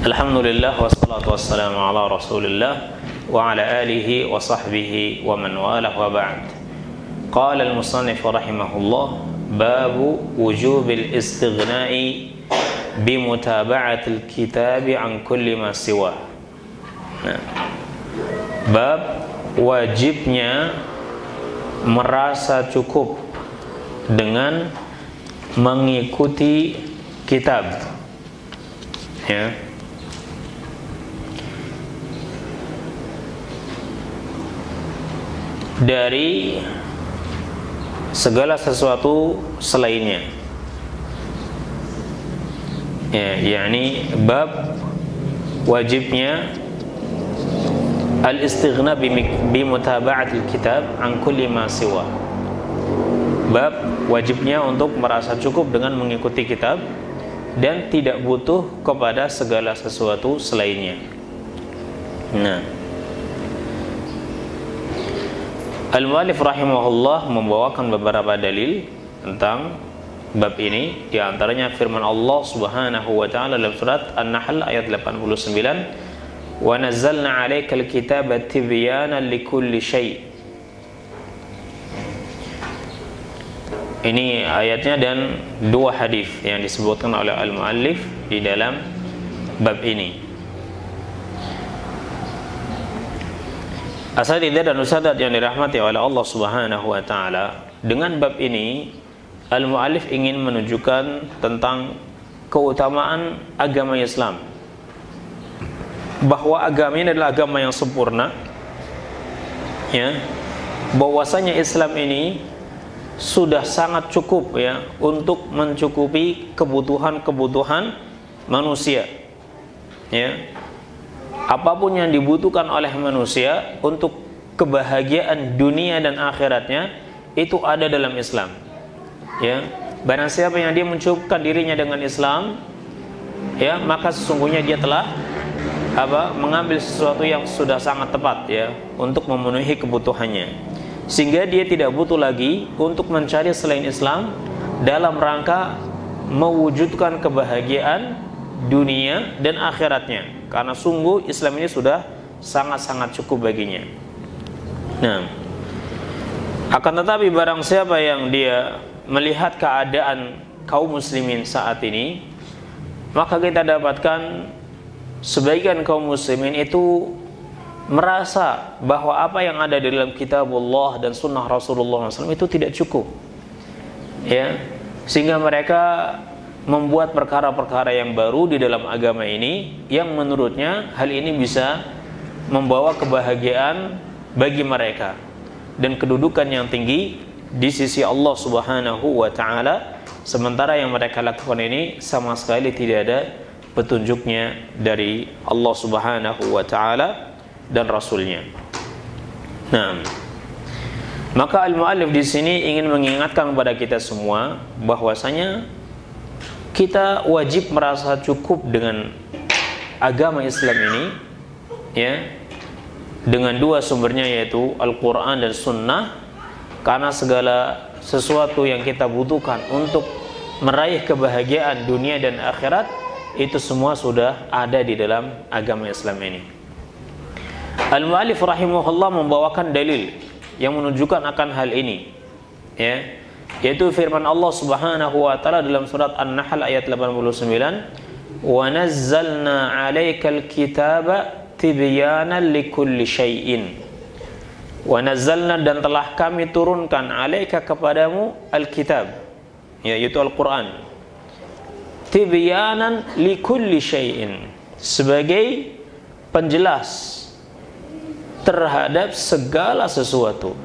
Alhamdulillah wassalatu wassalamu ala Rasulillah wa ala alihi wa sahbihi wa man walah wa ba'd. Qala al-musannif rahimahullah babu wujubil istighna'i bi mutaba'atil kitabi an kulli ma siwa. Nah, bab wajibnya merasa cukup dengan mengikuti kitab, ya. Dari segala sesuatu selainnya, ya, yakni bab wajibnya al-istighna bi mutaba'atil kitab an kulli ma siwa. Bab wajibnya untuk merasa cukup dengan mengikuti kitab dan tidak butuh kepada segala sesuatu selainnya. Nah, Al-Mu'allif rahimahullah membawakan beberapa dalil tentang bab ini, di antaranya firman Allah Subhanahu wa taala dalam surat An-Nahl ayat 89, "Wa nazzalna 'alaikal kitaba tibyanan likulli syai'." Ini ayatnya dan dua hadis yang disebutkan oleh Al-Mu'allif di dalam bab ini. Asatidzah dan ustadzah yang dirahmati oleh Allah Subhanahu wa taala, dengan bab ini Al-Mu'allif ingin menunjukkan tentang keutamaan agama Islam, bahwa agama ini adalah agama yang sempurna, ya, bahwasanya Islam ini sudah sangat cukup, ya, untuk mencukupi kebutuhan-kebutuhan manusia, ya. Apapun yang dibutuhkan oleh manusia untuk kebahagiaan dunia dan akhiratnya itu ada dalam Islam, ya. Barang siapa yang dia mencukupkan dirinya dengan Islam, ya, maka sesungguhnya dia telah mengambil sesuatu yang sudah sangat tepat, ya, untuk memenuhi kebutuhannya, sehingga dia tidak butuh lagi untuk mencari selain Islam dalam rangka mewujudkan kebahagiaan dunia dan akhiratnya, karena sungguh Islam ini sudah sangat-sangat cukup baginya. Nah, akan tetapi barang siapa yang dia melihat keadaan kaum muslimin saat ini, maka kita dapatkan sebagian kaum muslimin itu merasa bahwa apa yang ada di dalam kitabullah dan sunnah Rasulullah SAW itu tidak cukup, ya, sehingga mereka membuat perkara-perkara yang baru di dalam agama ini yang menurutnya hal ini bisa membawa kebahagiaan bagi mereka dan kedudukan yang tinggi di sisi Allah Subhanahu wa taala, sementara yang mereka lakukan ini sama sekali tidak ada petunjuknya dari Allah Subhanahu wa taala dan Rasulnya. Nah, maka Al-Mu'allif di sini ingin mengingatkan kepada kita semua bahwasanya kita wajib merasa cukup dengan agama Islam ini, ya, dengan dua sumbernya yaitu Al-Quran dan Sunnah, karena segala sesuatu yang kita butuhkan untuk meraih kebahagiaan dunia dan akhirat itu semua sudah ada di dalam agama Islam ini. Al-Mu'allif rahimahullah membawakan dalil yang menunjukkan akan hal ini, ya, yaitu firman Allah Subhanahu wa taala dalam surat An-Nahl ayat 89, "Wa nazzalna 'alaikal kitaba tibyanan likulli syai'in." Wa nazzalna, dan telah kami turunkan, 'alaika, kepadamu, al-kitab, yaitu Al-Qur'an, tibyanan likulli syai'in, sebagai penjelas terhadap segala sesuatu.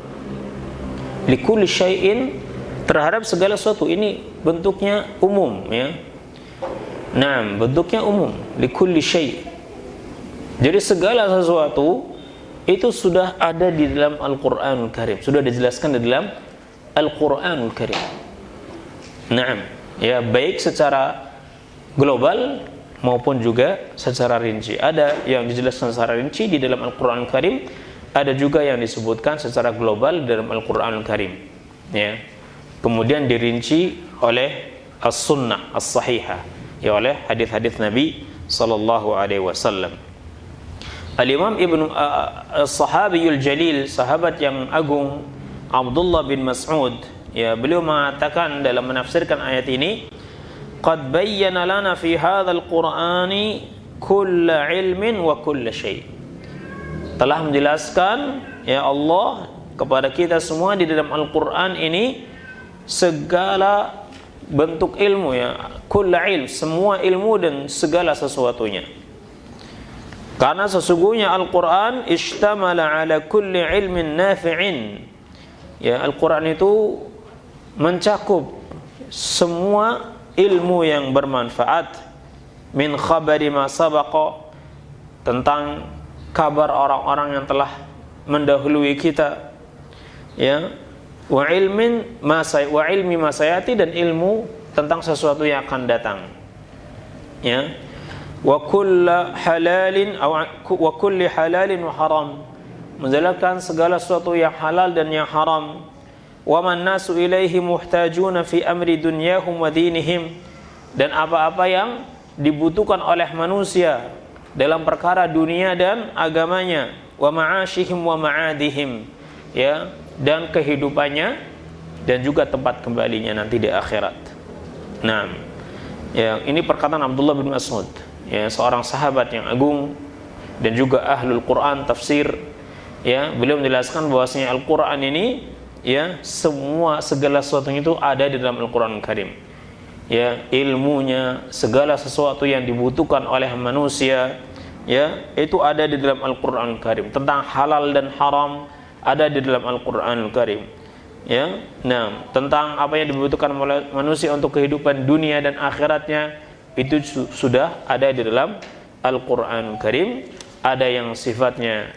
Likulli syai'in, terhadap segala sesuatu, ini bentuknya umum, ya. Nah, bentuknya umum, likulli syai'. Jadi segala sesuatu itu sudah ada di dalam Al-Qur'anul Karim, sudah dijelaskan di dalam Al-Qur'anul Karim. Nah, ya, baik secara global maupun juga secara rinci. Ada yang dijelaskan secara rinci di dalam Al-Qur'anul Karim, ada juga yang disebutkan secara global di dalam Al-Qur'anul Karim, ya. Kemudian dirinci oleh as-sunnah as-sahihah, ya, oleh hadis-hadis Nabi sallallahu alaihi wasallam. Al-Imam Ibnu Sahabiyul Jalil, sahabat yang agung Abdullah bin Mas'ud, ya, beliau mengatakan dalam menafsirkan ayat ini, qad bayyana lana fi hadzal qur'ani kull ilmin wa kull syai'. Telah menjelaskan ya Allah kepada kita semua di dalam Al-Qur'an ini segala bentuk ilmu, ya, kull ilm, semua ilmu dan segala sesuatunya. Karena sesungguhnya Al-Qur'an ishtamala ala kulli ilmin nafi'in. Ya, Al-Qur'an itu mencakup semua ilmu yang bermanfaat, min khabari ma sabaqa, tentang kabar orang-orang yang telah mendahului kita, ya, wa ilmi ma sayati, dan ilmu tentang sesuatu yang akan datang, ya, wa kulli halalin wa haram, menjelaskan segala sesuatu yang halal dan yang haram. Wa man nasu ilaihi muhtajuna fi amri dunyahum wa dinihim, dan apa-apa yang dibutuhkan oleh manusia dalam perkara dunia dan agamanya, wa ma'ashihim wa ma'adihim, ya, dan kehidupannya dan juga tempat kembalinya nanti di akhirat. Nah, ya, ini perkataan Abdullah bin Mas'ud, ya, seorang sahabat yang agung dan juga ahlul Quran tafsir, ya. Beliau menjelaskan bahwasanya Al-Quran ini, ya, segala sesuatunya itu ada di dalam Al-Quran Karim, ya, ilmunya, segala sesuatu yang dibutuhkan oleh manusia, ya, itu ada di dalam Al-Quran Karim. Tentang halal dan haram ada di dalam Al-Quran Karim, ya. Nah, tentang apa yang dibutuhkan oleh manusia untuk kehidupan dunia dan akhiratnya, itu sudah ada di dalam Al-Quran Karim. Ada yang sifatnya,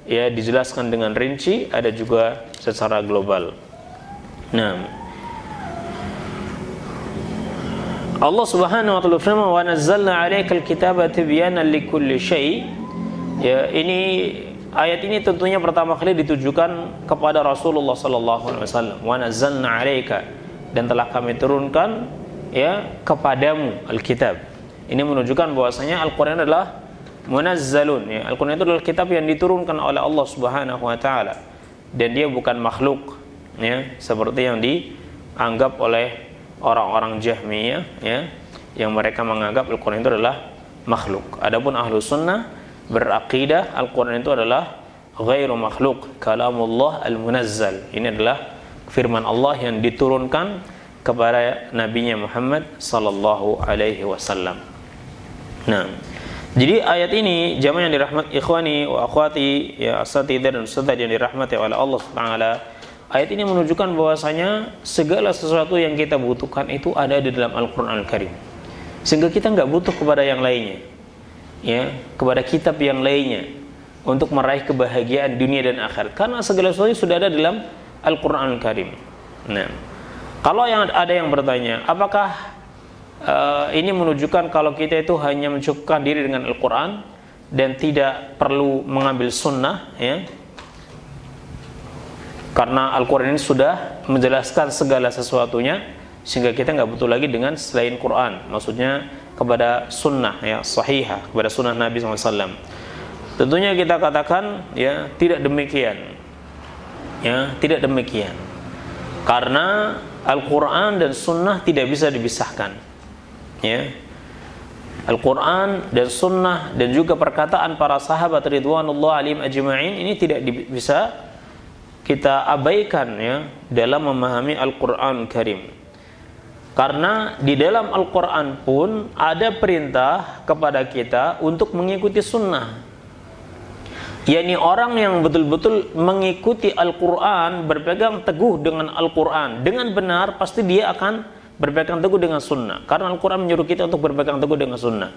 ya, dijelaskan dengan rinci, ada juga secara global. Nah, Allah Subhanahu wa taala firman, wa nazzalna 'alaikal kitaba tibyanan likulli syai'. Ya, ini ayat ini tentunya pertama kali ditujukan kepada Rasulullah sallallahu alaihi wasallam. Wa nazzalna 'alaika, dan telah kami turunkan, ya, kepadamu Alkitab. Ini menunjukkan bahwasanya Al-Qur'an adalah munazzalun, ya. Al-Qur'an itu adalah kitab yang diturunkan oleh Allah Subhanahu wa taala, dan dia bukan makhluk, ya, seperti yang dianggap oleh orang-orang Jahmiyah, ya, yang mereka menganggap Al-Qur'an itu adalah makhluk. Adapun ahlu sunnah berakidah Al-Qur'an itu adalah ghairu makhluk, kalamullah al-munazzal. Ini adalah firman Allah yang diturunkan kepada nabinya Muhammad sallallahu alaihi wasallam. Nah, jadi ayat ini jamaah yang dirahmati ikhwani wa akhwati, ya, asatidzah dan ustadzah yang dirahmati oleh Allah Subhanahu wa taala, ayat ini menunjukkan bahwasanya segala sesuatu yang kita butuhkan itu ada di dalam Al-Qur'an Al-Karim. Sehingga kita enggak butuh kepada yang lainnya, ya, kepada kitab yang lainnya untuk meraih kebahagiaan dunia dan akhirat, karena segala sesuatu sudah ada dalam Al-Qur'an Al-Karim. Nah, kalau ada yang bertanya, apakah ini menunjukkan kalau kita itu hanya mencukupkan diri dengan Al-Quran dan tidak perlu mengambil sunnah, ya, karena Al-Quran ini sudah menjelaskan segala sesuatunya, sehingga kita nggak butuh lagi dengan selain Quran, maksudnya kepada sunnah, ya, sahihah, kepada sunnah Nabi SAW. Tentunya kita katakan, ya, tidak demikian, ya, tidak demikian, karena Al-Quran dan sunnah tidak bisa dipisahkan. Ya, Al-Quran dan sunnah dan juga perkataan para sahabat ridwanullah alaihim ajma'in ini tidak bisa kita abaikan, ya, dalam memahami Al-Quran Karim. Karena di dalam Al-Quran pun ada perintah kepada kita untuk mengikuti sunnah, yakni orang yang betul-betul mengikuti Al-Quran, berpegang teguh dengan Al-Quran dengan benar, pasti dia akan berpegang teguh dengan sunnah, karena Al-Quran menyuruh kita untuk berpegang teguh dengan sunnah.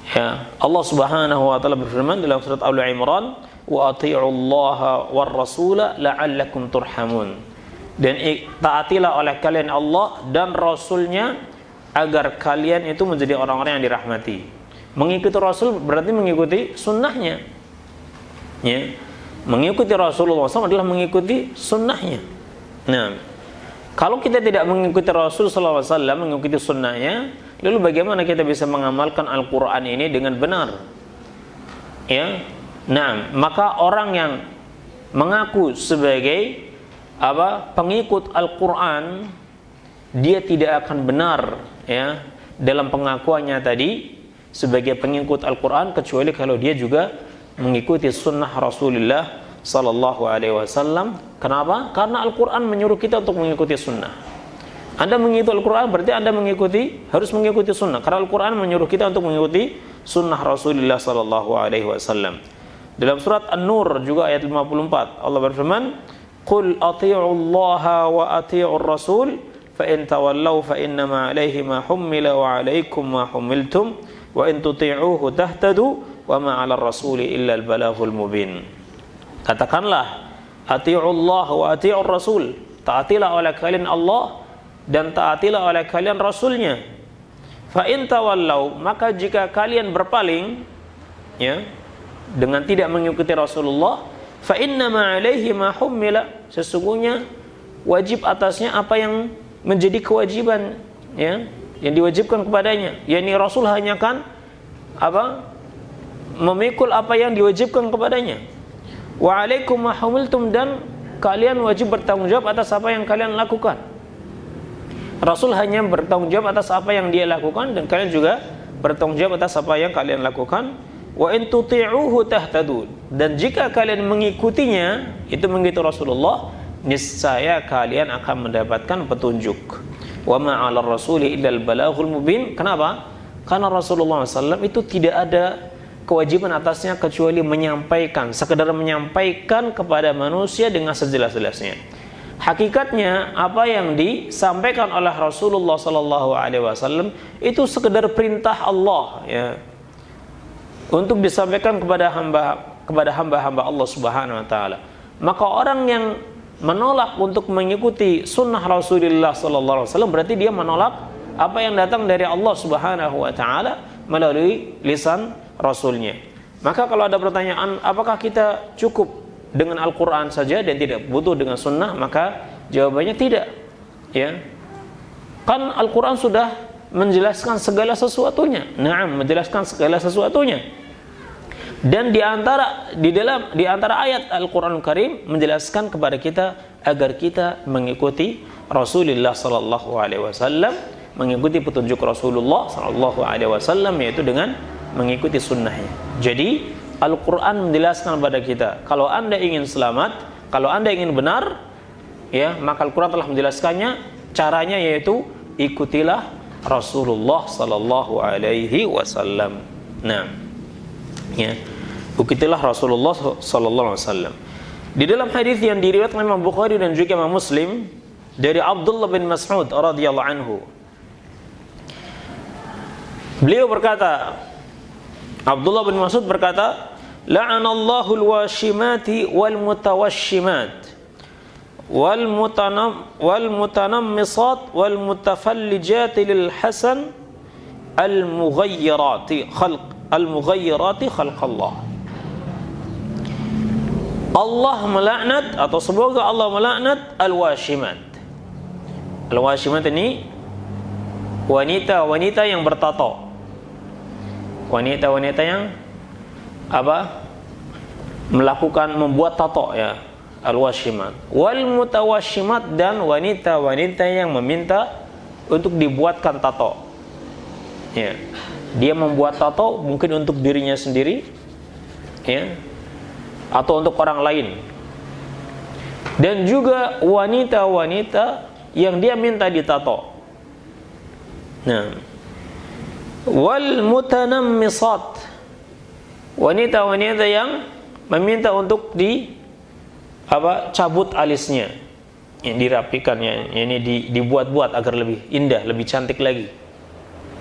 Ya, Allah Subhanahu wa taala berfirman dalam surat Al-Imran, wa atii'ullaha war rasula la'allakum turhamun, dan taatilah oleh kalian Allah dan Rasulnya agar kalian itu menjadi orang-orang yang dirahmati. Mengikuti Rasul berarti mengikuti sunnahnya, ya, mengikuti Rasulullah SAW adalah mengikuti sunnahnya. Nah, Kalau kita tidak mengikuti Rasul sallallahu alaihi wasallam, mengikuti sunnahnya, lalu bagaimana kita bisa mengamalkan Al-Qur'an ini dengan benar? Ya. Nah, maka orang yang mengaku sebagai pengikut Al-Qur'an, dia tidak akan benar ya dalam pengakuannya tadi sebagai pengikut Al-Qur'an, kecuali kalau dia juga mengikuti sunnah Rasulullah sallallahu alaihi wasallam. Kenapa? Karena Al-Qur'an menyuruh kita untuk mengikuti sunnah. Anda mengikuti Al-Qur'an berarti Anda harus mengikuti sunnah. Karena Al-Qur'an menyuruh kita untuk mengikuti sunnah Rasulullah sallallahu alaihi wasallam. Dalam surat An-Nur juga ayat 54, Allah berfirman, "Qul athi'ullaha wa athi'ur rasul, fa in tawallaw fa innama 'alaihi ma hummila wa 'alaikum ma hummiltum, wa in tuti'uhu tahtadu, wa ma 'alar rasuli illa al-balaghul mubin." Katakanlah, ati'ullah wa ati'ur rasul, taatilah oleh kalian Allah dan taatilah oleh kalian Rasulnya. Fa in tawallau, maka jika kalian berpaling ya dengan tidak mengikuti Rasulullah, fa innama 'alaihi ma hummila, sesungguhnya wajib atasnya apa yang menjadi kewajiban ya yang diwajibkan kepadanya, yakni Rasul hanya kan memikul apa yang diwajibkan kepadanya. Wa 'alaikum ma humiltum, dan kalian wajib bertanggung jawab atas apa yang kalian lakukan. Rasul hanya bertanggung jawab atas apa yang dia lakukan, dan kalian juga bertanggung jawab atas apa yang kalian lakukan. Wa in tuti'uhu tahtadu, dan jika kalian mengikutinya, itu mengikuti Rasulullah, niscaya kalian akan mendapatkan petunjuk. Wa ma 'alar rasuli illal balaghul mubin. Kenapa? Karena Rasulullah SAW itu tidak ada kewajiban atasnya kecuali menyampaikan, sekedar menyampaikan kepada manusia dengan sejelas-jelasnya. Hakikatnya apa yang disampaikan oleh Rasulullah sallallahu alaihi wasallam itu sekedar perintah Allah ya, untuk disampaikan kepada hamba-hamba Allah Subhanahu wa taala. Maka orang yang menolak untuk mengikuti sunnah Rasulullah sallallahu alaihi wasallam berarti dia menolak apa yang datang dari Allah Subhanahu wa taala melalui lisan Rasulnya. Maka kalau ada pertanyaan, apakah kita cukup dengan Al-Quran saja dan tidak butuh dengan sunnah? Maka jawabannya tidak ya. Kan Al-Quran sudah menjelaskan segala sesuatunya. Naam, menjelaskan segala sesuatunya. Dan di antara ayat Al-Quran Karim menjelaskan kepada kita agar kita mengikuti Rasulullah sallallahu alaihi wasallam, mengikuti petunjuk Rasulullah sallallahu alaihi wasallam, yaitu dengan mengikuti sunnahnya. Jadi Al-Quran menjelaskan kepada kita, kalau anda ingin selamat, kalau anda ingin benar ya, maka Al-Quran telah menjelaskannya. Caranya yaitu ikutilah Rasulullah sallallahu alaihi wasallam. Nah ya, ikutilah Rasulullah sallallahu alaihi wasallam. Di dalam hadis yang diriwayatkan Imam Bukhari dan juga Imam Muslim dari Abdullah bin Mas'ud radhiyallahu anhu, beliau berkata, Abdullah bin Mas'ud berkata, la'anallahu al-washimati wal mutawashimat wal mutanammisat wal mutafallijati lil hasan al mughayyirati khalqallah. Allah melaknat, atau semoga Allah melaknat al-washimat. Al-washimat ini wanita-wanita yang bertato, wanita-wanita yang membuat tato ya, al-washimat. Wal mutawashimat, dan wanita-wanita yang meminta untuk dibuatkan tato ya. Dia membuat tato mungkin untuk dirinya sendiri ya, atau untuk orang lain. Dan juga wanita-wanita yang dia minta ditato. Nah, wal mutanammisat, wanita-wanita yang meminta untuk cabut alisnya, yang dirapikan ya, ini dibuat-buat agar lebih indah, lebih cantik lagi.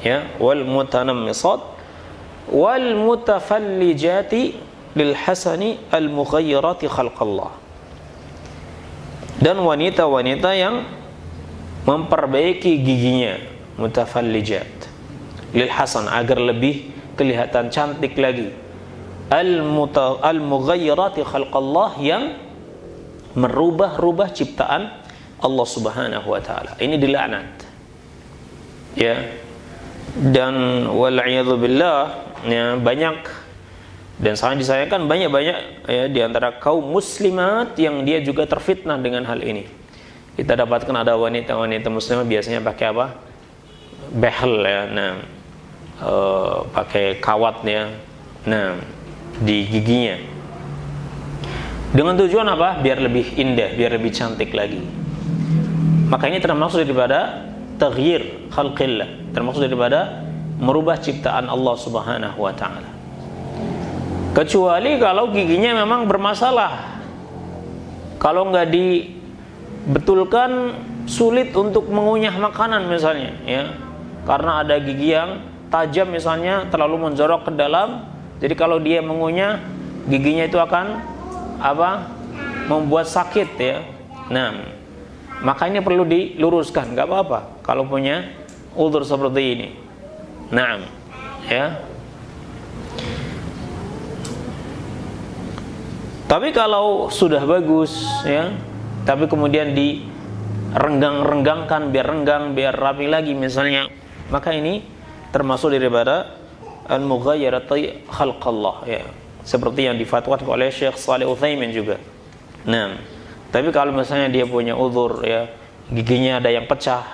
Ya, wal mutanammisat wal mutafallijati lil hasani al mughayyirati khalqallah, dan wanita-wanita yang memperbaiki giginya, mutafallijat lil hasan, agar lebih kelihatan cantik lagi. Al mughayyirati khalqallah, yang merubah-rubah ciptaan Allah Subhanahu wa taala. Ini dilaknat. Ya. Dan wal'iyadzu billah, ya, banyak dan sangat disayangkan banyak ya di antara kaum muslimat yang dia juga terfitnah dengan hal ini. Kita dapatkan ada wanita-wanita muslimah biasanya pakai apa? Behel ya. Nah, pakai kawat ya. Nah, di giginya. Dengan tujuan apa? Biar lebih indah, biar lebih cantik lagi. Maka ini termasuk daripada taghyir khalqillah, termasuk daripada merubah ciptaan Allah Subhanahu wa taala. Kecuali kalau giginya memang bermasalah. Kalau nggak dibetulkan sulit untuk mengunyah makanan misalnya, ya. Karena ada gigi yang tajam misalnya terlalu menjorok ke dalam, jadi kalau dia mengunyah giginya itu akan apa? Membuat sakit ya. Nah, maka ini perlu diluruskan, nggak apa-apa kalau punya udzur seperti ini. Nah, ya. Tapi kalau sudah bagus, ya, tapi kemudian direnggang-renggangkan biar renggang, biar rapi lagi misalnya, maka ini termasuk daripada al-mughayyarati khalqallah, ya. Seperti yang difatwakan oleh Syekh Shalih Utsaimin juga. Nah, tapi kalau misalnya dia punya udzur ya, giginya ada yang pecah,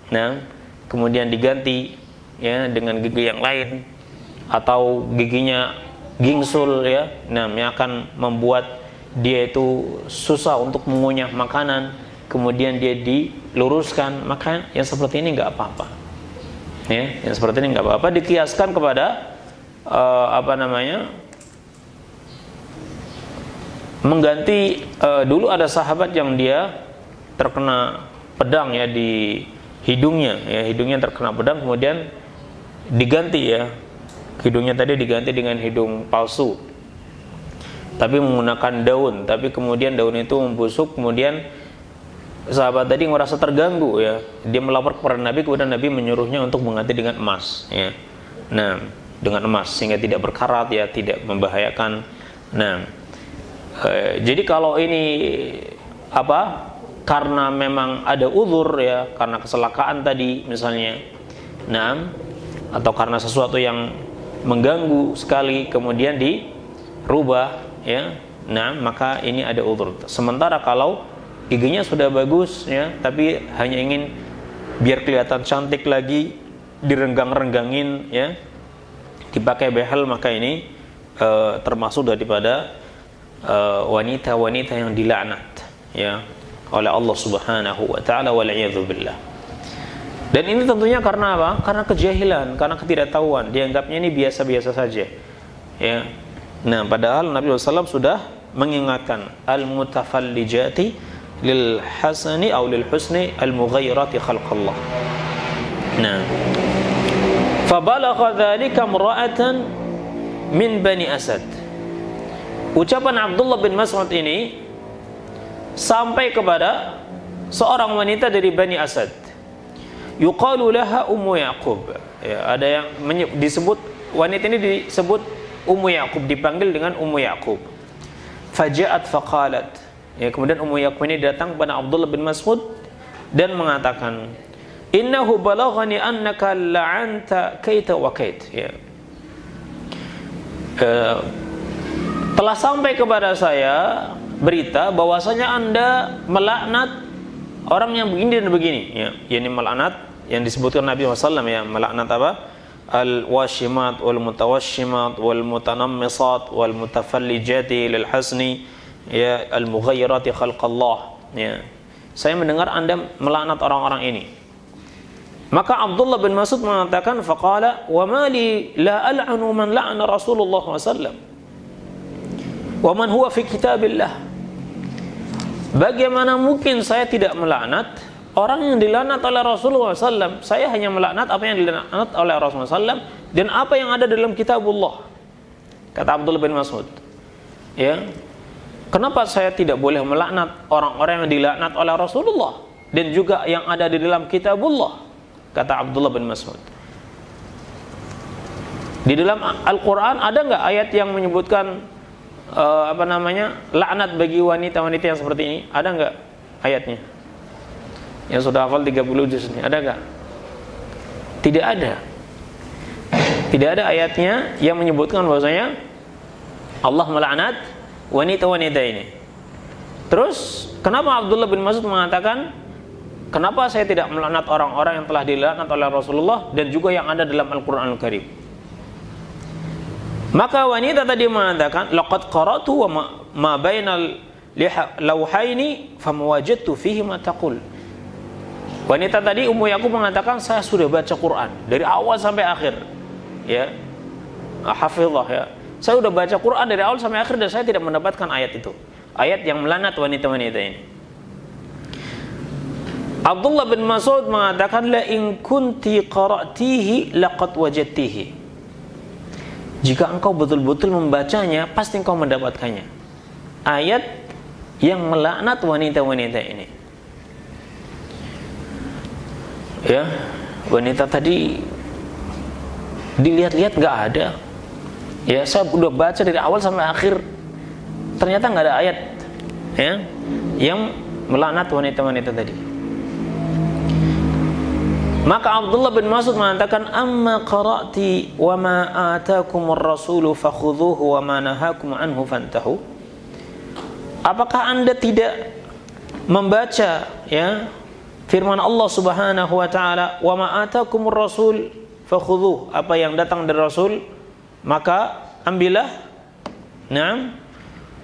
nah, kemudian diganti ya dengan gigi yang lain, atau giginya gingsul ya, nah, yang akan membuat dia itu susah untuk mengunyah makanan, kemudian dia diluruskan, maka yang seperti ini nggak apa-apa. Ya, yang seperti ini nggak apa-apa. Dikiaskan kepada mengganti dulu ada sahabat yang dia terkena pedang ya di hidungnya, ya, hidungnya terkena pedang, kemudian diganti ya, hidungnya tadi diganti dengan hidung palsu, tapi menggunakan daun, tapi kemudian daun itu membusuk, kemudian sahabat tadi merasa terganggu ya, dia melapor kepada Nabi, kemudian Nabi menyuruhnya untuk mengganti dengan emas ya. Nah, dengan emas sehingga tidak berkarat ya, tidak membahayakan. Nah, jadi kalau ini apa? Karena memang ada uzur ya, karena kecelakaan tadi misalnya, nah, atau karena sesuatu yang mengganggu sekali kemudian dirubah ya, nah, maka ini ada uzur. Sementara kalau giginya sudah bagus ya, tapi hanya ingin biar kelihatan cantik lagi, direnggang-renggangin ya, dipakai behel, maka ini termasuk daripada wanita-wanita yang dilaknat ya oleh Allah Subhanahu wa taala, wal'iyadzu billah. Dan ini tentunya karena apa? Karena kejahilan, karena ketidaktahuan, dianggapnya ini biasa-biasa saja ya. Nah, padahal Nabi SAW sudah mengingatkan al-mutafallijati lil hasani aw lil husni al-mughayyirati khalqallah. Nah, fabalagha dzalika imra'atan min Bani Asad. Ucapan Abdullah bin Mas'ud ini sampai kepada seorang wanita dari Bani Asad. Yuqalu laha Ummu Yaqub. Ya, ada yang disebut wanita ini disebut Ummu Yaqub, dipanggil dengan Ummu Yaqub. Faja'at faqalat. Ya, kemudian Ummu Yaqub ini datang kepada Abdullah bin Mas'ud dan mengatakan, "Innahu balaghani annaka la'anta kaita wa kait." Ya. Telah sampai kepada saya berita bahwasanya Anda melaknat orang yang begini dan begini ya. Yani melaknat yang disebutkan Nabi SAW ya, melaknat apa? Al-washimat wal mutawashimat wal mutanammisat wal mutafallijati lil hasni ya, al-mughayyirati khalqallah ya. Saya mendengar Anda melaknat orang-orang ini. Maka Abdullah bin Mas'ud mengatakan, faqala wa ma li la al'anu man la'ana Rasulullah SAW wa man huwa fi kitabillah. Bagaimana mungkin saya tidak melaknat orang yang dilaknat oleh Rasulullah SAW? Saya hanya melaknat apa yang dilaknat oleh Rasulullah SAW dan apa yang ada dalam kitabullah. Kata Abdullah bin Mas'ud ya, kenapa saya tidak boleh melaknat orang-orang yang dilaknat oleh Rasulullah dan juga yang ada di dalam kitabullah? Kata Abdullah bin Mas'ud. Di dalam Al-Quran ada nggak ayat yang menyebutkan laknat bagi wanita-wanita yang seperti ini? Ada nggak ayatnya? yang sudah hafal 30 juz ini? Ada enggak? Tidak ada. Tidak ada ayatnya yang menyebutkan bahwasanya Allah melaknat wanita-wanita ini. Terus kenapa Abdullah bin Mas'ud mengatakan, kenapa saya tidak melaknat orang-orang yang telah dilaknat oleh Rasulullah dan juga yang ada dalam Al-Qur'anul Karim? Maka wanita tadi mengatakan, laqad qara'tu wa ma bainal lawhaini famawajadtu fihi ma taqul. Wanita tadi Ummu Yaqub mengatakan, saya sudah baca Quran dari awal sampai akhir. Ya. Hafizah ya. Saya sudah baca Quran dari awal sampai akhir dan saya tidak mendapatkan ayat itu. Ayat yang melaknat wanita-wanita ini. Abdullah bin Mas'ud mengatakan, la in kunti qara'tihi laqad wajadtihi. Jika engkau betul-betul membacanya, pasti engkau mendapatkannya. Ayat yang melaknat wanita-wanita ini. Ya, wanita tadi dilihat-lihat nggak ada. Ya, saya udah baca dari awal sampai akhir, ternyata nggak ada ayat ya yang melaknat wanita-wanita tadi. Maka Abdullah bin Mas'ud mengatakan, amma qara'ti wa ma atakumur rasulu fakhudhuhu wa ma nahakum anhu fantahu. Apakah Anda tidak membaca ya firman Allah Subhanahu wa taala, wa ma atakumur rasul fakhudhuhu, apa yang datang dari Rasul maka ambillah. Naam.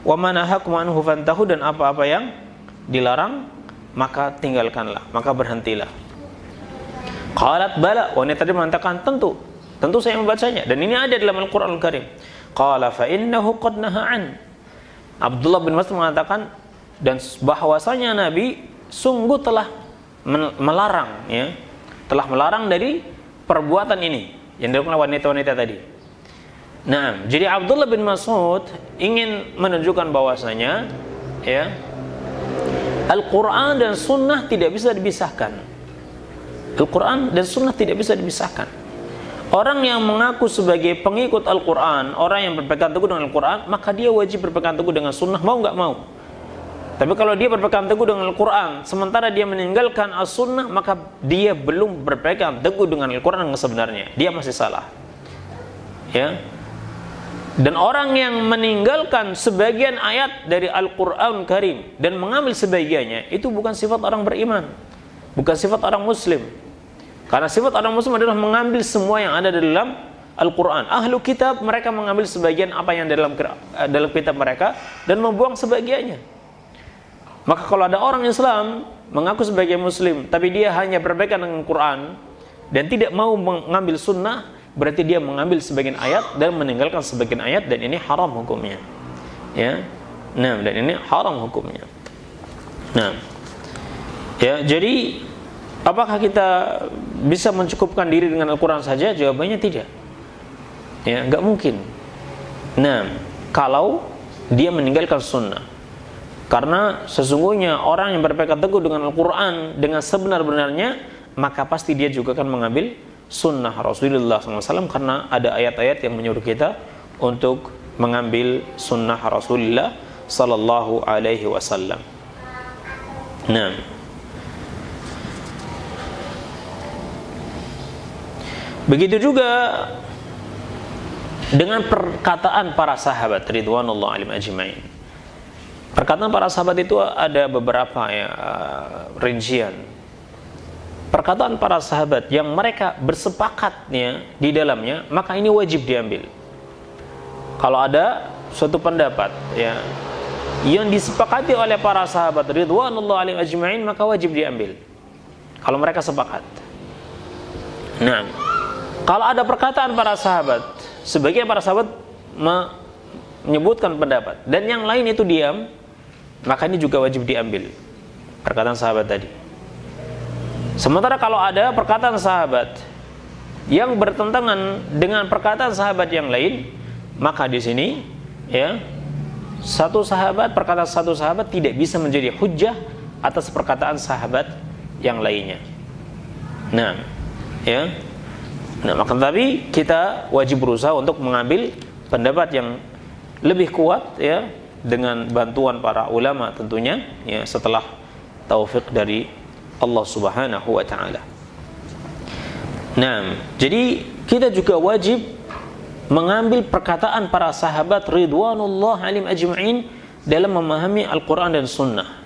Wa ma nahakum anhu fantahu, dan apa-apa yang dilarang maka tinggalkanlah, maka berhentilah. Qalat bala, wanita tadi mengatakan tentu saya membacanya dan ini ada dalam Al-Qur'anul Karim. Qala fa innahu qad naha'an. Abdullah bin Mas'ud mengatakan, dan bahwasanya Nabi sungguh telah melarang ya, telah melarang dari perbuatan ini yang dilakukan wanita-wanita tadi. Nah, jadi Abdullah bin Mas'ud ingin menunjukkan bahwasanya ya Al-Qur'an dan sunnah tidak bisa dipisahkan. Al-Quran dan sunnah tidak bisa dipisahkan. Orang yang mengaku sebagai pengikut Al-Quran, orang yang berpegang teguh dengan Al-Quran, maka dia wajib berpegang teguh dengan sunnah, mau nggak mau. Tapi kalau dia berpegang teguh dengan Al-Quran, sementara dia meninggalkan As-Sunnah, maka dia belum berpegang teguh dengan Al-Quran yang sebenarnya. Dia masih salah. Ya. Dan orang yang meninggalkan sebagian ayat dari Al-Quran Karim dan mengambil sebagiannya, itu bukan sifat orang beriman, bukan sifat orang Muslim. Karena sifat orang Muslim adalah mengambil semua yang ada di dalam Al-Quran. Ahlu kitab, mereka mengambil sebagian apa yang dalam kitab mereka dan membuang sebagiannya. Maka kalau ada orang Islam mengaku sebagai Muslim, tapi dia hanya berpegang dengan Quran dan tidak mau mengambil sunnah, berarti dia mengambil sebagian ayat dan meninggalkan sebagian ayat, dan ini haram hukumnya. Ya, nah, dan ini haram hukumnya. Nah, ya, jadi apakah kita bisa mencukupkan diri dengan Al-Quran saja? Jawabannya tidak. Ya, nggak mungkin. Nah, kalau dia meninggalkan sunnah, karena sesungguhnya orang yang berpegang teguh dengan Al-Quran dengan sebenar-benarnya, maka pasti dia juga akan mengambil sunnah Rasulullah SAW, karena ada ayat-ayat yang menyuruh kita untuk mengambil sunnah Rasulullah Sallallahu Alaihi Wasallam. Nah, begitu juga dengan perkataan para sahabat ridwanullah alaihim ajmain. Perkataan para sahabat itu ada beberapa ya, rincian. Perkataan para sahabat yang mereka bersepakatnya di dalamnya, maka ini wajib diambil. Kalau ada suatu pendapat ya yang disepakati oleh para sahabat ridwanullah alaihim ajmain, maka wajib diambil kalau mereka sepakat. Nah, kalau ada perkataan para sahabat, sebagian para sahabat menyebutkan pendapat dan yang lain itu diam, maka ini juga wajib diambil perkataan sahabat tadi. Sementara kalau ada perkataan sahabat yang bertentangan dengan perkataan sahabat yang lain, maka di sini ya perkataan satu sahabat tidak bisa menjadi hujjah atas perkataan sahabat yang lainnya. Nah, ya. Nah, maka tapi kita wajib berusaha untuk mengambil pendapat yang lebih kuat ya, dengan bantuan para ulama tentunya ya, setelah taufik dari Allah Subhanahu wa taala. Nah, jadi kita juga wajib mengambil perkataan para sahabat ridwanullah alim ajma'in dalam memahami Al-Quran dan Sunnah.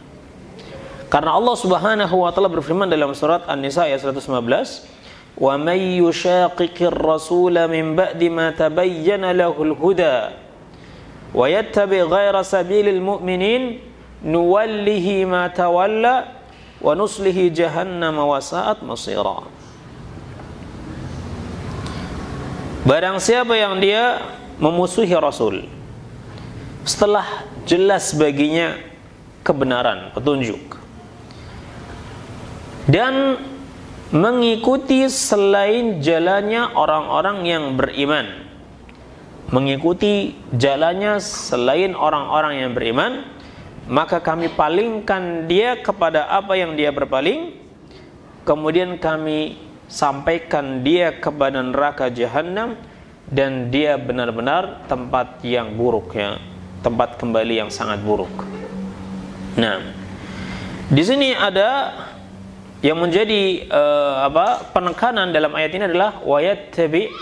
Karena Allah Subhanahu wa taala berfirman dalam surat An-Nisa ayat 115, "Wa may yushaqiqir rasula min ba'di ma tabayyana lahul huda wa yattabi' ghayra sabilil mu'minin nuwallihi ma tawalla wa nuslihi jahannam wa sa'at masira." Barang siapa yang dia memusuhi Rasul setelah jelas baginya kebenaran, petunjuk, dan mengikuti selain jalannya orang-orang yang beriman, mengikuti jalannya selain orang-orang yang beriman, maka kami palingkan dia kepada apa yang dia berpaling, kemudian kami sampaikan dia kepada neraka jahanam, dan dia benar-benar tempat yang buruk, ya, tempat kembali yang sangat buruk. Nah, di sini ada yang menjadi penekanan dalam ayat ini adalah wayattabi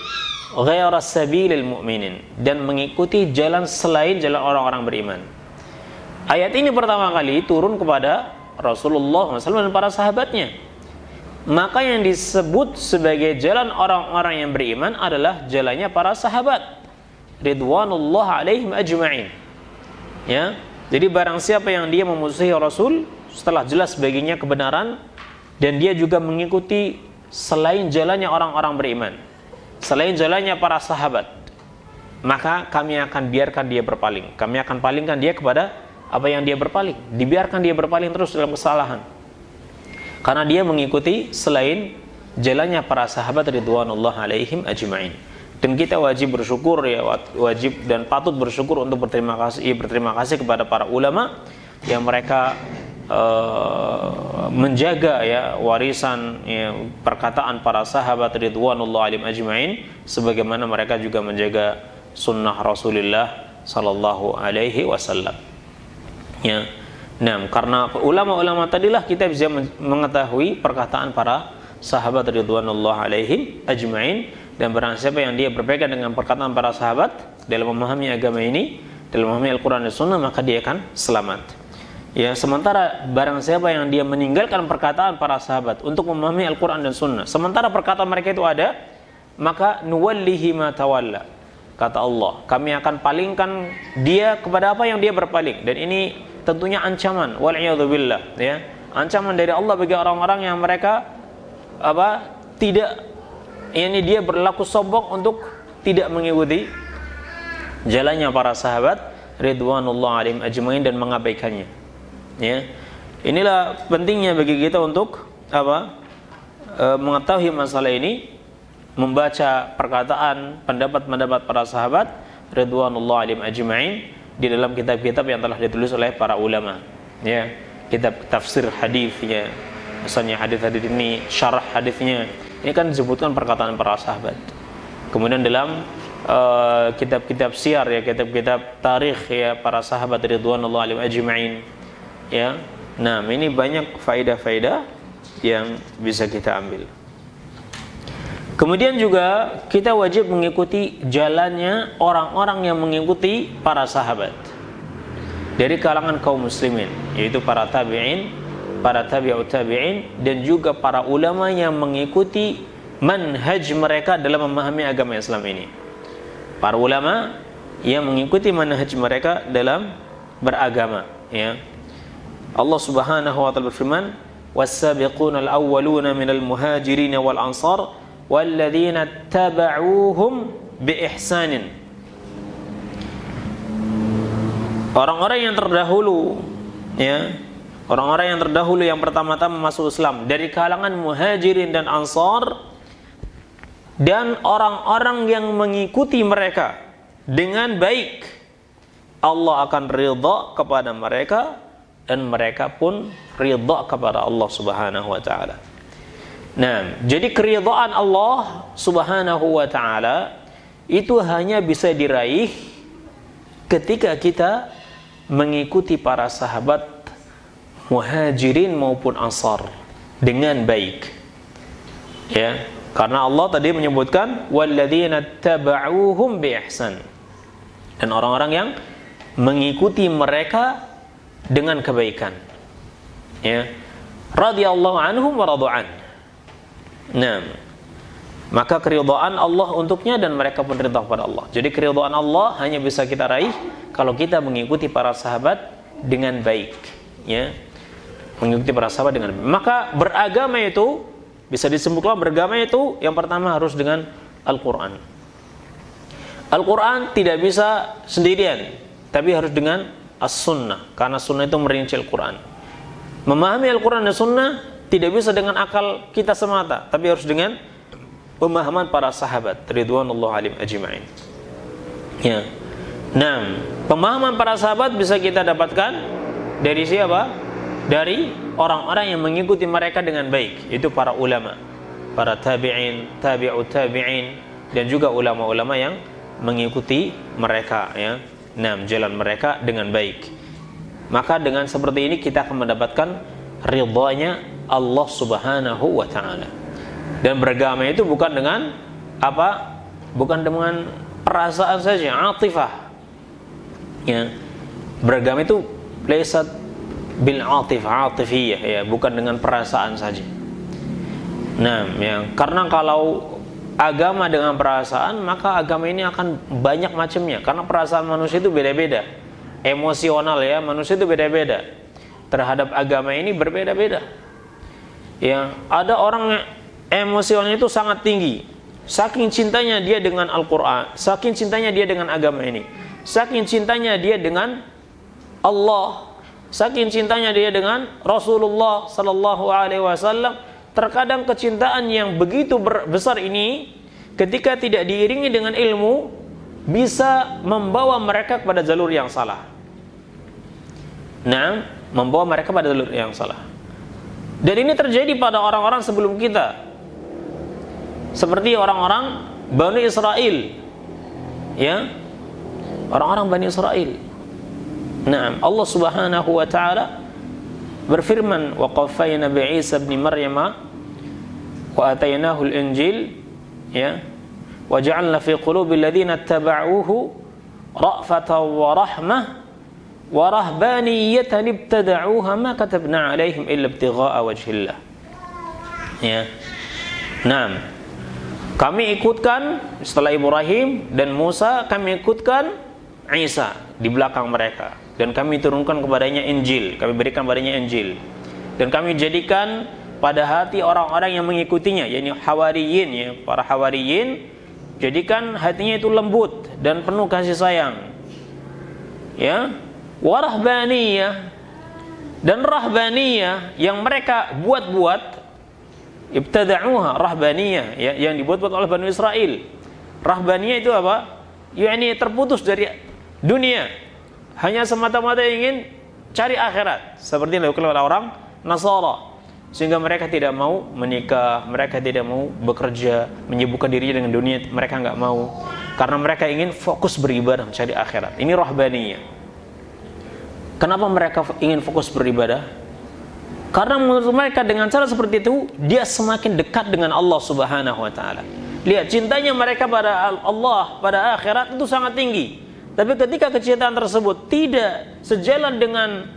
ghayra sabilil mu'minin, dan mengikuti jalan selain jalan orang-orang beriman. Ayat ini pertama kali turun kepada Rasulullah SAW dan para sahabatnya. Maka yang disebut sebagai jalan orang-orang yang beriman adalah jalannya para sahabat ridwanullah alaihim ajma'in. Ya, jadi barang siapa yang dia memusuhi Rasul setelah jelas baginya kebenaran, dan dia juga mengikuti selain jalannya orang-orang beriman, selain jalannya para sahabat, maka kami akan biarkan dia berpaling. Kami akan palingkan dia kepada apa yang dia berpaling. Dibiarkan dia berpaling terus dalam kesalahan, karena dia mengikuti selain jalannya para sahabat ridwanullah alaihim ajma'in. Dan kita wajib bersyukur, ya, wajib dan patut bersyukur untuk berterima kasih kepada para ulama yang mereka menjaga, ya, warisan, ya, perkataan para sahabat ridwanullah alaihim ajma'in, sebagaimana mereka juga menjaga sunnah Rasulullah sallallahu alaihi wasallam. Ya. Nah, karena ulama-ulama tadilah kita bisa mengetahui perkataan para sahabat ridwanullah alaihim ajma'in, dan barang siapa yang dia berpegang dengan perkataan para sahabat dalam memahami agama ini, dalam memahami Al-Quran dan Sunnah, maka dia akan selamat. Ya, sementara barang siapa yang dia meninggalkan perkataan para sahabat untuk memahami Al-Quran dan Sunnah, sementara perkataan mereka itu ada, maka nuwallihi ma tawalla, kata Allah, kami akan palingkan dia kepada apa yang dia berpaling. Dan ini tentunya ancaman, wal'iyadzubillah, ya, ancaman dari Allah bagi orang-orang yang mereka tidak, ini dia berlaku sombong untuk tidak mengikuti jalannya para sahabat ridwanullah alaihim ajmain dan mengabaikannya. Ya, inilah pentingnya bagi kita untuk mengetahui masalah ini, membaca perkataan, pendapat-pendapat para sahabat ridwanullah alaihim ajmain di dalam kitab-kitab yang telah ditulis oleh para ulama, ya, kitab tafsir hadis, ya, misalnya hadis-hadis ini, syarah hadisnya, ini kan disebutkan perkataan para sahabat. Kemudian dalam kitab-kitab syiar, ya, kitab-kitab tarikh, ya, para sahabat ridwanullah alaihim ajma'in, ya. Nah, ini banyak faedah-faedah yang bisa kita ambil. Kemudian juga kita wajib mengikuti jalannya orang-orang yang mengikuti para sahabat dari kalangan kaum muslimin, yaitu para tabi'in, para tabi'ut tabi'in, dan juga para ulama yang mengikuti manhaj mereka dalam memahami agama Islam ini. Para ulama yang mengikuti manhaj mereka dalam beragama, ya. Allah Subhanahu wa taala berfirman, "Was-sabiquna al-awwaluna minal muhajirin wal ansar walladzina tabauhum biihsanin." Orang-orang yang terdahulu, ya, orang-orang yang terdahulu yang pertama-tama masuk Islam dari kalangan muhajirin dan ansar, dan orang-orang yang mengikuti mereka dengan baik, Allah akan ridha kepada mereka, dan mereka pun ridha kepada Allah Subhanahu wa taala. Nah, jadi keridhaan Allah Subhanahu wa taala itu hanya bisa diraih ketika kita mengikuti para sahabat muhajirin maupun ansar, dengan baik. Ya, karena Allah tadi menyebutkan walladzina tabauhum biihsan, dan orang-orang yang mengikuti mereka dengan kebaikan. Ya, radhiyallahu anhum wa radu'an. Nah, maka keridhaan Allah untuknya dan mereka pun ridha kepada Allah. Jadi keridhaan Allah hanya bisa kita raih kalau kita mengikuti para sahabat dengan baik. Ya, mengikuti para sahabat dengan baik. Maka beragama itu bisa disebutkan beragama itu yang pertama harus dengan Al-Quran. Al-Quran tidak bisa sendirian, tapi harus dengan As-Sunnah, karena Sunnah itu merinci Al-Quran. Memahami Al-Quran dan Sunnah tidak bisa dengan akal kita semata, tapi harus dengan pemahaman para sahabat ridwanullah alim ajma'in. Ya. Nah, pemahaman para sahabat bisa kita dapatkan dari siapa? Dari orang-orang yang mengikuti mereka dengan baik, itu para ulama, para tabi'in, tabi'ut tabi'in, dan juga ulama-ulama yang mengikuti mereka, ya. Nah, jalan mereka dengan baik. Maka dengan seperti ini kita akan mendapatkan ridhanya Allah Subhanahu wa taala. Dan beragama itu bukan dengan apa? Bukan dengan perasaan saja, atifah. Ya. Beragama itu laisat bil atifiyah, ya, bukan dengan perasaan saja. Nah, ya, karena kalau agama dengan perasaan, maka agama ini akan banyak macamnya. Karena perasaan manusia itu beda-beda, emosional, ya, manusia itu beda-beda. Terhadap agama ini berbeda-beda. Ya, ada orang yang emosionalnya itu sangat tinggi, saking cintanya dia dengan Al-Quran, saking cintanya dia dengan agama ini, saking cintanya dia dengan Allah, saking cintanya dia dengan Rasulullah Sallallahu Alaihi Wasallam. Terkadang kecintaan yang begitu besar ini, ketika tidak diiringi dengan ilmu, bisa membawa mereka kepada jalur yang salah. Nah, membawa mereka pada jalur yang salah. Dan ini terjadi pada orang-orang sebelum kita, seperti orang-orang Bani Israel, ya, orang-orang Bani Israel. Nah, Allah Subhanahu wa taala berfirman, wa qaffayna bi Isa ibn Maryam wa atainahu al-Injil, ya, wa ja'alna fi qulubi alladziina ittaba'uuhu ra'fatan wa rahmah wa rahbaniyatan ibtada'uuha ma katabna 'alaihim illa ibtighaa'a wajhillah. Ya. Nah, kami ikutkan setelah Ibrahim dan Musa, kami ikutkan Isa di belakang mereka, dan kami turunkan kepadanya Injil, kami berikan kepadanya Injil, dan kami jadikan pada hati orang-orang yang mengikutinya, yakni hawariyin, ya, para hawariyin, jadikan hatinya itu lembut dan penuh kasih sayang, ya, warahbaniyah, dan rahbaniyah yang mereka buat-buat, ibtada'uha, rahbaniyah, ya, yang dibuat-buat oleh Bani Israel. Rahbaniyah itu apa? yakni terputus dari dunia, hanya semata-mata ingin cari akhirat, seperti yang dilakukan oleh orang Nasara, sehingga mereka tidak mau menikah, mereka tidak mau bekerja, menyibukkan dirinya dengan dunia, mereka nggak mau, karena mereka ingin fokus beribadah mencari akhirat. Ini rahbaniyah. Kenapa mereka ingin fokus beribadah? Karena menurut mereka dengan cara seperti itu dia semakin dekat dengan Allah Subhanahu wa taala. Lihat, cintanya mereka pada Allah, pada akhirat itu sangat tinggi. Tapi ketika kecintaan tersebut tidak sejalan dengan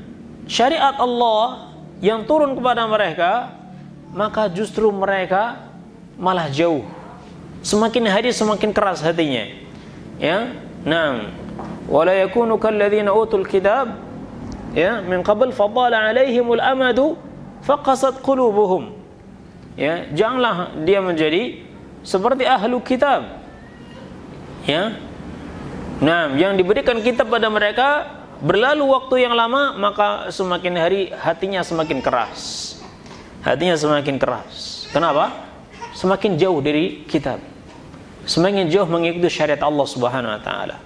syariat Allah yang turun kepada mereka, maka justru mereka malah jauh. Semakin hari semakin keras hatinya. Ya, nah, wala yakunu kalladzina utul kitab, ya, min qabl fadala alaihimul amadu faqasat qulubuhum. Ya, janganlah dia menjadi seperti ahlu kitab. Ya. Nah, yang diberikan kitab pada mereka, berlalu waktu yang lama, maka semakin hari hatinya semakin keras. Hatinya semakin keras. Kenapa? Semakin jauh dari kitab, semakin jauh mengikuti syariat Allah Subhanahu wa taala.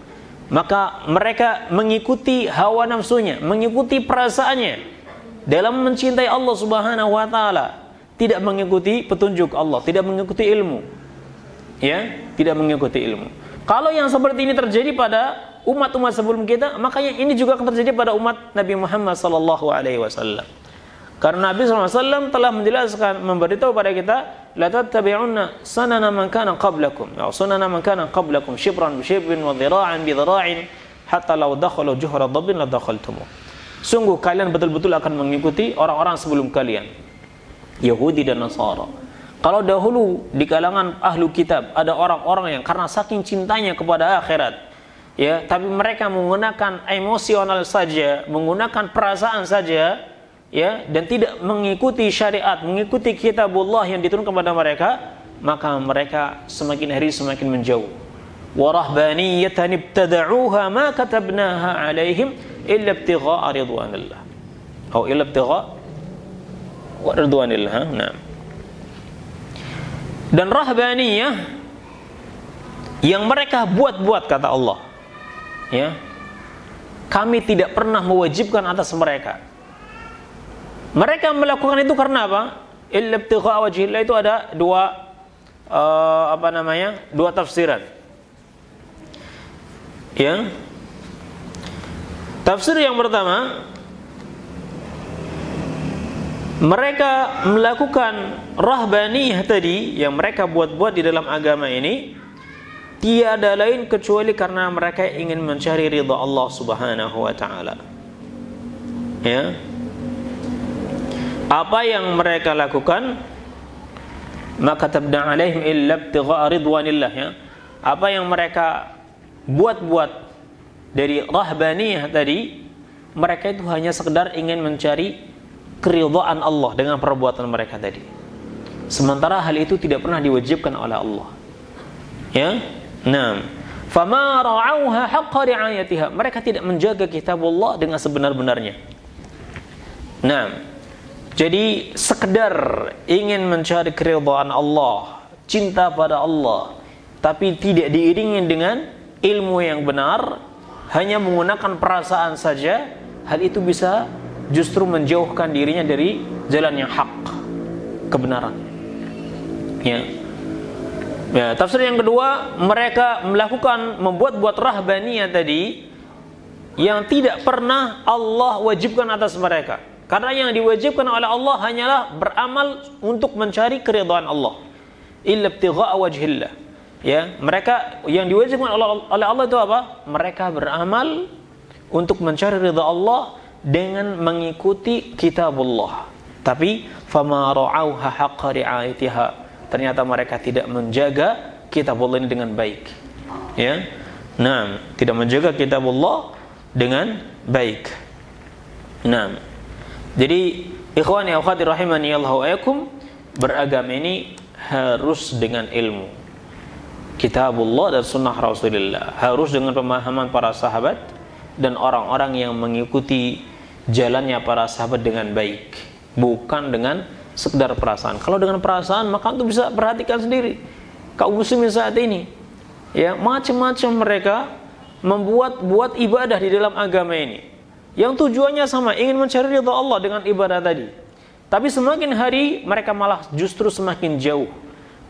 Maka mereka mengikuti hawa nafsunya, mengikuti perasaannya dalam mencintai Allah Subhanahu wa taala, tidak mengikuti petunjuk Allah, tidak mengikuti ilmu. Ya, tidak mengikuti ilmu. Kalau yang seperti ini terjadi pada umat-umat sebelum kita, makanya ini juga akan terjadi pada umat Nabi Muhammad sallallahu alaihi wasallam. Karena Nabi SAW telah menjelaskan, memberitahu pada kita, la tattabi'unna sanana man kana qablakum, ya sunana man kana qablakum shibran bi shibrin wa dhira'an bi dhira'in hatta law dakhalu juhra dhabbin la dakhaltum. Sungguh kalian betul-betul akan mengikuti orang-orang sebelum kalian, Yahudi dan Nasara. Kalau dahulu di kalangan ahlu kitab ada orang-orang yang karena saking cintanya kepada akhirat, ya, tapi mereka menggunakan emosional saja, menggunakan perasaan saja, ya, dan tidak mengikuti syariat, mengikuti kitabullah yang diturunkan kepada mereka, maka mereka semakin hari semakin menjauh. Wa rahbaniyatan ibtada'uha ma katabnaha 'alaihim illa ibtigha'a ridwanillah. Atau illa ibtigha'a ridwanillah. Nah. Dan rahbaniyah yang mereka buat-buat, kata Allah, ya, kami tidak pernah mewajibkan atas mereka. Mereka melakukan itu karena apa? Illa ibtigha'a wajhillah, itu ada dua dua tafsiran. Ya. Tafsir yang pertama, mereka melakukan rahbaniyah tadi yang mereka buat-buat di dalam agama ini tiada lain kecuali karena mereka ingin mencari ridha Allah Subhanahu wa taala. Ya. Apa yang mereka lakukan, maka tabda alaihim illa ibtigha'a ridwanillah, ya. Apa yang mereka buat-buat dari rahbaniyah tadi, mereka itu hanya sekedar ingin mencari keridhaan Allah dengan perbuatan mereka tadi. Sementara hal itu tidak pernah diwajibkan oleh Allah. Ya. Nah, fama ra'auha haqqa ri'ayatiha. Mereka tidak menjaga kitabullah dengan sebenar-benarnya. Nah, jadi sekedar ingin mencari keridhaan Allah, cinta pada Allah, tapi tidak diiringi dengan ilmu yang benar, hanya menggunakan perasaan saja, hal itu bisa justru menjauhkan dirinya dari jalan yang hak, kebenaran. Ya. Ya, tafsir yang kedua, mereka membuat rahbaniyah tadi yang tidak pernah Allah wajibkan atas mereka. Karena yang diwajibkan oleh Allah hanyalah beramal untuk mencari keridhaan Allah. Illa ibtigha'a wajhillah. Ya, mereka yang diwajibkan oleh Allah itu apa? Mereka beramal untuk mencari ridha Allah dengan mengikuti kitabullah. Tapi fama ra'auha haqqa ri'ayatiha. Ternyata mereka tidak menjaga kitabullah ini dengan baik. Ya. Nah, tidak menjaga kitabullah dengan baik. Nah, jadi ikhwani wa akhwati rahimani Allah wa iyyakum, beragama ini harus dengan ilmu kitabullah dan sunnah Rasulullah, harus dengan pemahaman para sahabat dan orang-orang yang mengikuti jalannya para sahabat dengan baik, bukan dengan sekedar perasaan. Kalau dengan perasaan, maka itu bisa perhatikan sendiri kaum muslimin saat ini, ya, macam-macam mereka membuat ibadah di dalam agama ini yang tujuannya sama, ingin mencari ridha Allah dengan ibadah tadi. Tapi semakin hari mereka malah justru semakin jauh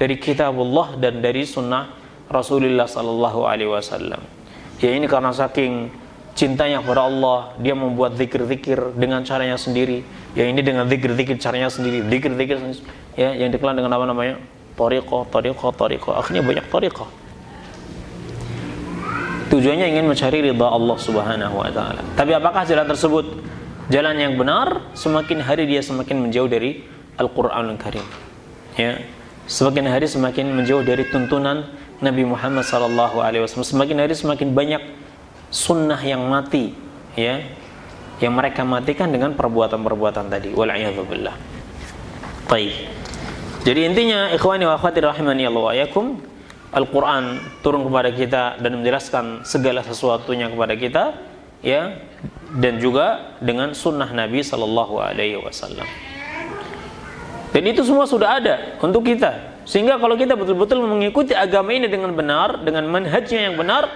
dari kitabullah dan dari sunnah Rasulullah sallallahu alaihi wasallam. Ya, ini karena saking cintanya kepada Allah, dia membuat zikir-zikir dengan caranya sendiri. Ya, ini dengan zikir-zikir caranya sendiri, zikir-zikir, ya, yang dikenal dengan apa namanya? Tariqah. Akhirnya banyak tariqah. Tujuannya ingin mencari ridha Allah Subhanahu wa taala. Tapi apakah jalan tersebut jalan yang benar? Semakin hari dia semakin menjauh dari Al-Qur'anul Karim. Ya. Semakin hari semakin menjauh dari tuntunan Nabi Muhammad sallallahu alaihi wasallam. Semakin hari semakin banyak sunnah yang mati, ya, yang mereka matikan dengan perbuatan-perbuatan tadi. Wal'iyadzubillah. Baik. Jadi intinya ikhwani wa akhwati rahimani Allah wa iyyakum, Al-Quran turun kepada kita dan menjelaskan segala sesuatunya kepada kita, ya, dan juga dengan sunnah Nabi sallallahu alaihi wasallam. Dan itu semua sudah ada untuk kita. Sehingga kalau kita betul-betul mengikuti agama ini dengan benar, dengan manhajnya yang benar,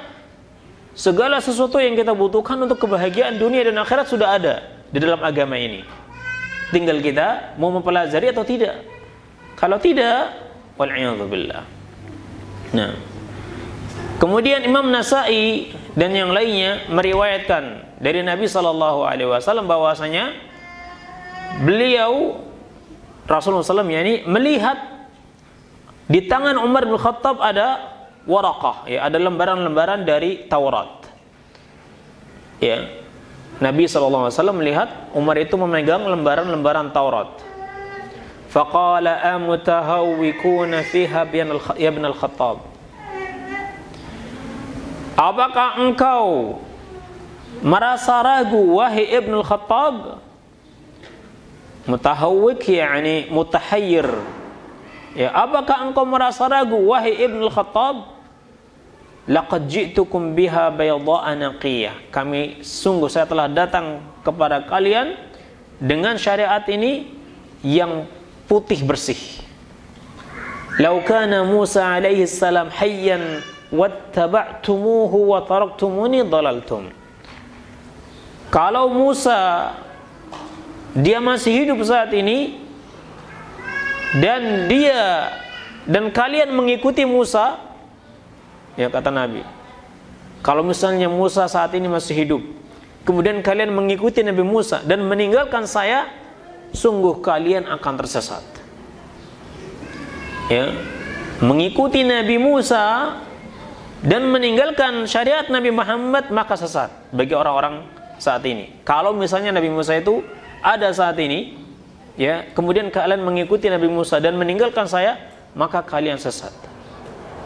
segala sesuatu yang kita butuhkan untuk kebahagiaan dunia dan akhirat sudah ada di dalam agama ini. Tinggal kita mau mempelajari atau tidak. Kalau tidak, wal'iyadzubillah. Nah, kemudian Imam Nasai dan yang lainnya meriwayatkan dari Nabi sallallahu alaihi wasallam bahwasanya beliau Rasulullah SAW yakni melihat di tangan Umar bin Khattab ada waraqah, ya, ada lembaran-lembaran dari Taurat. Ya. Nabi SAW melihat Umar itu memegang lembaran-lembaran Taurat. Faqala amutahawwikuna fiha ya ibn al-Khattab. Apakah engkau merasa ragu wahai Ibn al-Khattab? Mutahawwik yakni mutahayyir. Ya, apakah engkau merasa ragu wahai Ibn al-Khattab? Laqad ji'tukum biha bayda'a naqiyah. Saya telah datang kepada kalian dengan syariat ini yang putih bersih. Lau kana Musa alaihi salam hayyan wattaba'tumuhu wa taraktumuni dhalaltum. Kalau Musa dia masih hidup saat ini dan kalian mengikuti Musa, ya kata Nabi, kalau misalnya Musa saat ini masih hidup, kemudian kalian mengikuti Nabi Musa dan meninggalkan saya, sungguh kalian akan tersesat. Ya, mengikuti Nabi Musa dan meninggalkan syariat Nabi Muhammad maka sesat bagi orang-orang saat ini. Kalau misalnya Nabi Musa itu ada saat ini, ya, kemudian kalian mengikuti Nabi Musa dan meninggalkan saya, maka kalian sesat.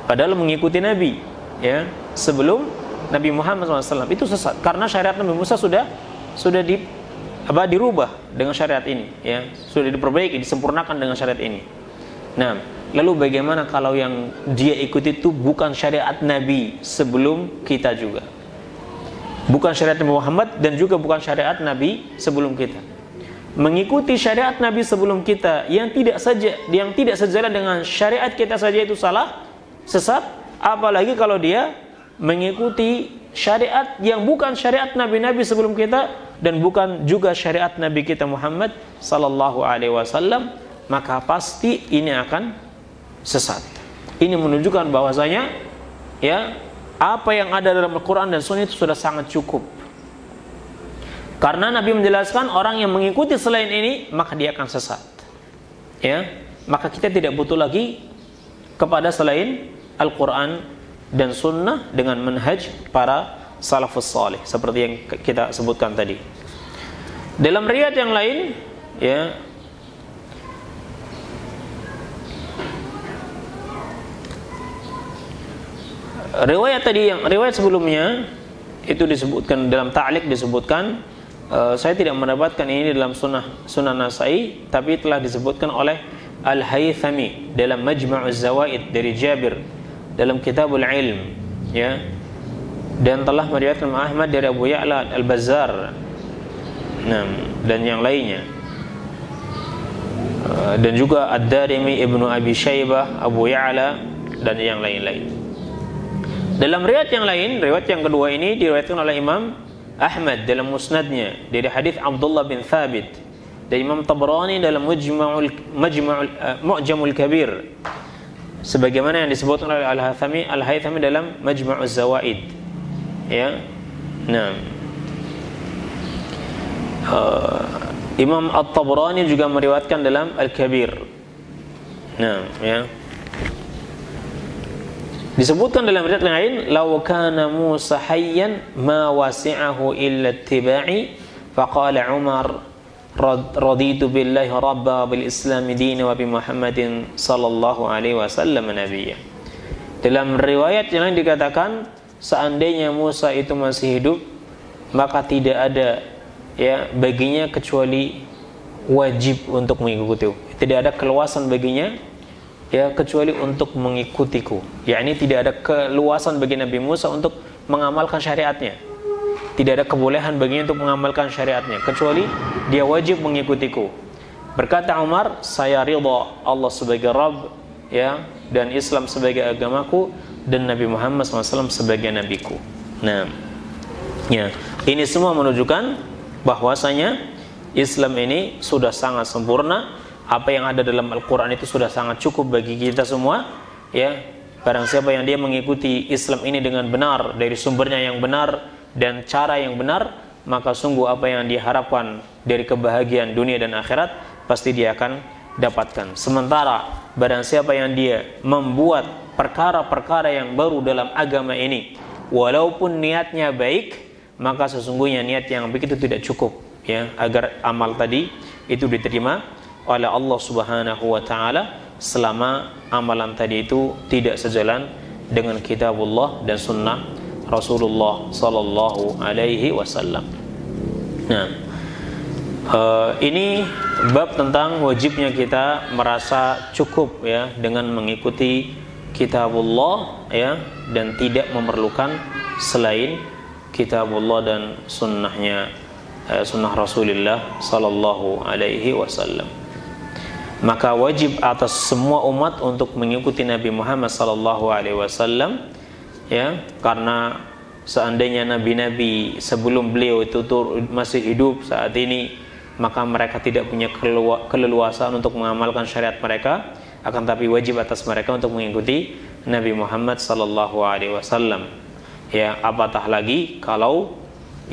Padahal mengikuti Nabi, ya, sebelum Nabi Muhammad SAW itu sesat karena syariat Nabi Musa sudah dirubah dengan syariat ini, ya, sudah diperbaiki, disempurnakan dengan syariat ini. Nah, lalu bagaimana kalau yang dia ikuti itu bukan syariat Nabi sebelum kita juga, bukan syariat Nabi Muhammad dan juga bukan syariat Nabi sebelum kita. Mengikuti syariat Nabi sebelum kita yang tidak sejalan dengan syariat kita saja itu salah, sesat, apalagi kalau dia mengikuti syariat yang bukan syariat Nabi-Nabi sebelum kita dan bukan juga syariat Nabi kita Muhammad sallallahu alaihi wasallam, maka pasti ini akan sesat. Ini menunjukkan bahwasanya, ya, apa yang ada dalam Al-Quran dan Sunnah itu sudah sangat cukup. Karena Nabi menjelaskan orang yang mengikuti selain ini maka dia akan sesat. Ya, maka kita tidak butuh lagi kepada selain Al-Quran dan Sunnah dengan manhaj para salafus salih seperti yang kita sebutkan tadi. Dalam riwayat yang lain, ya, riwayat sebelumnya itu disebutkan dalam ta'liq, disebutkan saya tidak mendapatkan ini dalam Sunan Nasai, tapi telah disebutkan oleh Al-Haythami dalam Majma'uz Zawaid dari Jabir dalam Kitabul Ilm, ya, dan telah meriwayatkan Ahmad dari Abu Ya'la Al-Bazzar, dan yang lainnya, dan juga Ad-Darimi, Ibnu Abi Syaibah, Abu Ya'la dan yang lain-lain. Dalam riwayat yang lain, riwayat yang kedua ini diriwayatkan oleh Imam Ahmad dalam musnadnya dari hadis Abdullah bin Thabit, dan Imam Tabrani dalam Mu'jamul Kabir, sebagaimana yang disebutkan oleh Al-Haythami dalam Majma'uz Zawaid, ya. Nah, Imam At-Tabrani juga meriwayatkan dalam Al-Kabir. Nah, ya, disebutkan dalam riwayat lain, "Law kana Musa hayyan ma wasi'ahu illa ittiba'i." Faqala Umar, "Raditu billahi rabba bil Islam dina wa bi Muhammadin sallallahu alaihi wasallam nabiyya." Dalam riwayat yang lain dikatakan, seandainya Musa itu masih hidup, maka tidak ada, ya, baginya kecuali wajib untuk mengikuti. Tidak ada keluasan baginya, ya, kecuali untuk mengikutiku. Yakni tidak ada keluasan bagi Nabi Musa untuk mengamalkan syariatnya. Tidak ada kebolehan baginya untuk mengamalkan syariatnya, kecuali dia wajib mengikutiku. Berkata Umar, saya ridha Allah sebagai Rabb, ya, dan Islam sebagai agamaku, dan Nabi Muhammad SAW sebagai nabiku. Nah, ya, ini semua menunjukkan bahwasanya Islam ini sudah sangat sempurna. Apa yang ada dalam Al-Quran itu sudah sangat cukup bagi kita semua, ya. Barang siapa yang dia mengikuti Islam ini dengan benar, dari sumbernya yang benar dan cara yang benar, maka sungguh apa yang diharapkan dari kebahagiaan dunia dan akhirat pasti dia akan dapatkan. Sementara barang siapa yang dia membuat perkara-perkara yang baru dalam agama ini, walaupun niatnya baik, maka sesungguhnya niat yang baik itu tidak cukup, ya, agar amal tadi itu diterima oleh Allah Subhanahu wa taala selama amalan tadi itu tidak sejalan dengan kitabullah dan sunnah Rasulullah sallallahu alaihi wasallam. Nah, ini bab tentang wajibnya kita merasa cukup, ya, dengan mengikuti kitabullah, ya, dan tidak memerlukan selain kitabullah dan sunnahnya, sunnah Rasulullah sallallahu alaihi wasallam. Maka wajib atas semua umat untuk mengikuti Nabi Muhammad sallallahu alaihi wasallam, ya, karena seandainya nabi-nabi sebelum beliau itu masih hidup saat ini, maka mereka tidak punya keleluasaan untuk mengamalkan syariat mereka, akan tapi wajib atas mereka untuk mengikuti Nabi Muhammad sallallahu alaihi wasallam. Ya, apatah lagi kalau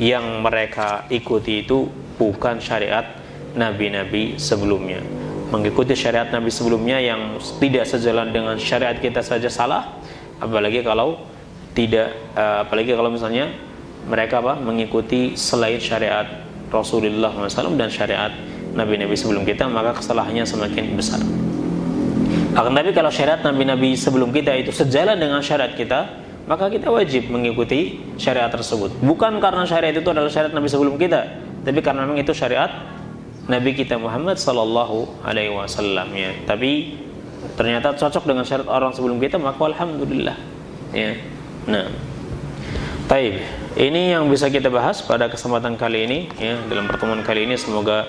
yang mereka ikuti itu bukan syariat nabi-nabi sebelumnya. Mengikuti syariat nabi sebelumnya yang tidak sejalan dengan syariat kita saja salah, apalagi kalau misalnya mereka mengikuti selain syariat Rasulullah SAW dan syariat nabi-nabi sebelum kita, maka kesalahannya semakin besar. Akan tapi kalau syariat nabi-nabi sebelum kita itu sejalan dengan syariat kita, maka kita wajib mengikuti syariat tersebut. Bukan karena syariat itu adalah syariat nabi sebelum kita, tapi karena memang itu syariat Nabi kita Muhammad sallallahu alaihi wasallam, ya. Tapi ternyata cocok dengan syariat orang sebelum kita, maka alhamdulillah, ya. Nah, baik. Ini yang bisa kita bahas pada kesempatan kali ini, ya, dalam pertemuan kali ini. Semoga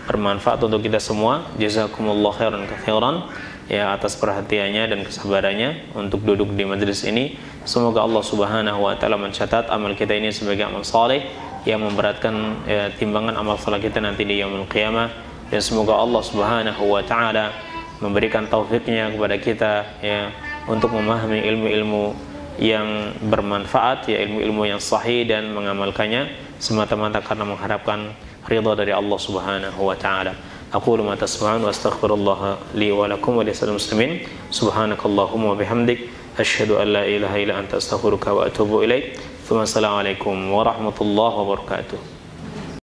bermanfaat untuk kita semua. Jazakumullah khairan katsiran, ya, atas perhatiannya dan kesabarannya untuk duduk di majelis ini. Semoga Allah Subhanahu wa taala mencatat amal kita ini sebagai amal saleh yang memberatkan, ya, timbangan amal salat kita nanti di yaumul qiyamah. Dan semoga Allah Subhanahu wa taala memberikan taufiknya kepada kita, ya, untuk memahami ilmu-ilmu yang bermanfaat, ya, ilmu-ilmu yang sahih, dan mengamalkannya semata-mata karena mengharapkan ridha dari Allah Subhanahu wa taala. Aqulu ma tasma'un wa astaghfirullah li wa lakum wa lisal muslimin. Subhanakallahumma wa bihamdik asyhadu an la ilaha illa anta astaghfiruka wa atubu ilaik. Assalamualaikum warahmatullahi wabarakatuh.